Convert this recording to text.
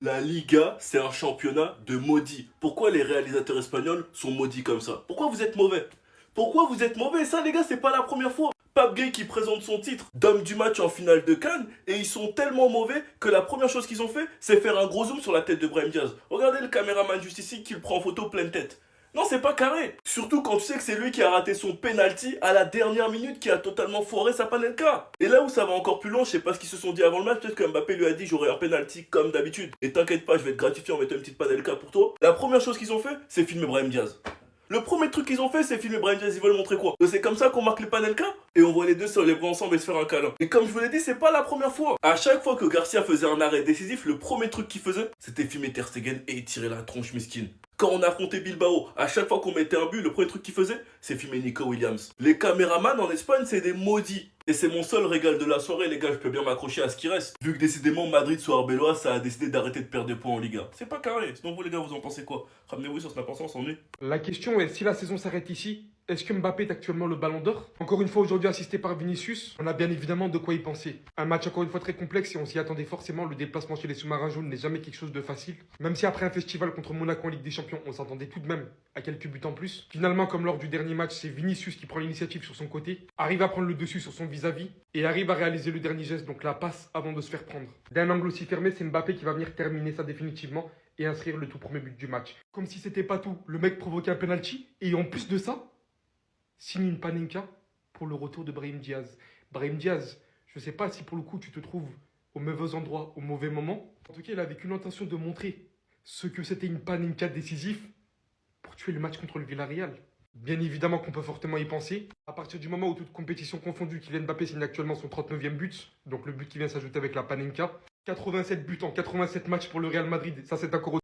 La Liga, c'est un championnat de maudits. Pourquoi les réalisateurs espagnols sont maudits comme ça? Pourquoi vous êtes mauvais? Pourquoi vous êtes mauvais? Ça, les gars, c'est pas la première fois. Pape Gay qui présente son titre d'homme du match en finale de Cannes et ils sont tellement mauvais que la première chose qu'ils ont fait, c'est faire un gros zoom sur la tête de Brahim Diaz. Regardez le caméraman juste ici qui le prend en photo pleine tête. Non, c'est pas carré. Surtout quand tu sais que c'est lui qui a raté son penalty à la dernière minute, qui a totalement foiré sa panenka. Et là où ça va encore plus loin, je sais pas ce qu'ils se sont dit avant le match, peut-être que Mbappé lui a dit j'aurai un penalty comme d'habitude. Et t'inquiète pas, je vais te gratifier en mettant une petite panenka pour toi. La première chose qu'ils ont fait, c'est filmer Brahim Diaz. Le premier truc qu'ils ont fait, c'est filmer Brahim Diaz. Ils veulent montrer quoi? Que c'est comme ça qu'on marque les panenka? Et on voit les deux se lever ensemble et se faire un câlin. Et comme je vous l'ai dit, c'est pas la première fois. À chaque fois que Garcia faisait un arrêt décisif, le premier truc qu'il faisait, c'était filmer Ter Stegen et tirer la tronche mesquine. Quand on a affronté Bilbao, à chaque fois qu'on mettait un but, le premier truc qu'il faisait, c'est filmer Nico Williams. Les caméramans en Espagne, c'est des maudits. Et c'est mon seul régal de la soirée, les gars, je peux bien m'accrocher à ce qui reste. Vu que décidément, Madrid soit Arbeloa, ça a décidé d'arrêter de perdre des points en Liga. C'est pas carré. Sinon, vous les gars, vous en pensez quoi? Ramenez-vous sur Snap ensemble, on s'ennuie. La question est, si la saison s'arrête ici, est-ce que Mbappé est actuellement le ballon d'or? Encore une fois aujourd'hui assisté par Vinicius, on a bien évidemment de quoi y penser. Un match encore une fois très complexe et on s'y attendait forcément, le déplacement chez les sous-marins jaunes n'est jamais quelque chose de facile. Même si après un festival contre Monaco en Ligue des Champions, on s'attendait tout de même à quelques buts en plus. Finalement, comme lors du dernier match, c'est Vinicius qui prend l'initiative sur son côté, arrive à prendre le dessus sur son vis-à-vis et arrive à réaliser le dernier geste, donc la passe avant de se faire prendre. D'un angle aussi fermé, c'est Mbappé qui va venir terminer ça définitivement et inscrire le tout premier but du match. Comme si c'était pas tout, le mec provoquait un penalty et en plus de ça, signe une panenka pour le retour de Brahim Diaz. Brahim Diaz, je ne sais pas si pour le coup tu te trouves au mauvais endroit, au mauvais moment. En tout cas, il avait qu'une intention de montrer ce que c'était une panenka décisive pour tuer le match contre le Villarreal. Bien évidemment qu'on peut fortement y penser. À partir du moment où toute compétition confondue, Kylian Mbappé signe actuellement son 39e but, donc le but qui vient s'ajouter avec la panenka. 87 buts en 87 matchs pour le Real Madrid, ça c'est encore